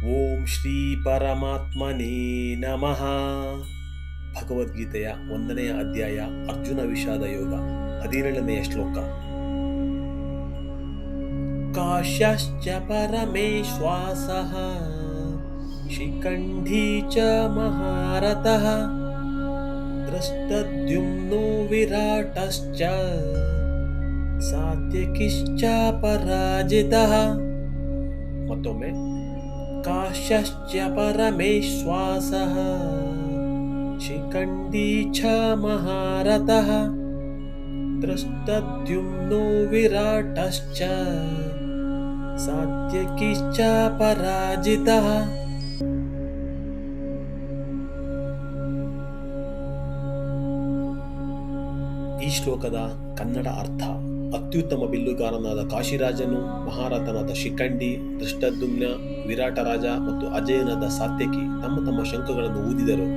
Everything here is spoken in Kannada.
ಓಂ ಶ್ರೀ ಪರಮಾತ್ಮನೇ ನಮಃ. ಭಗವದ್ಗೀತೆಯ 1ನೆಯ ಅಧ್ಯಾಯ ಅರ್ಜುನ ವಿಷಾದ ಯೋಗ 17ನೆಯ ಶ್ಲೋಕ. ಕಾಶ್ಯಶ್ಚ ಪರಮೇಶ್ವಾಸಃ ಶಿಖಂಡಿ ಚ ಮಹಾರಥಃ ಧೃಷ್ಟದ್ಯುಮ್ನೋ ವಿರಾಟಶ್ಚ ಸಾತ್ಯಕಿಶ್ಚ ಪರಾಜಿತಃ. ಮತ್ತೊಮ್ಮೆ, ಕಾಶ್ಯಶ್ಚ ಪರಮೇಶ್ವಾಸಃ ಶಿಖಂಡಿ ಚ ಮಹಾರಥಃ ಧೃಷ್ಟದ್ಯುಮ್ನೋ ವಿರಾಟಶ್ಚ ಸಾತ್ಯಕಿಶ್ಚ ಪರಾಜಿತಃ. ಈ ಶ್ಲೋಕದ ಕನ್ನಡ ಅರ್ಥ: ಅತ್ಯುತ್ತಮ ಬಿಲ್ಲುಗಾರನಾದ ಕಾಶಿರಾಜನು, ಮಹಾರಥನಾದ ಶಿಖಂಡಿ, ಧೃಷ್ಟದ್ಯುಮ್ನ, ವಿರಾಟ ರಾಜ ಮತ್ತು ಅಜೇಯನಾದ ಸಾತ್ಯಕಿ ತಮ್ಮ ತಮ್ಮ ಶಂಖಗಳನ್ನು ಊದಿದರು.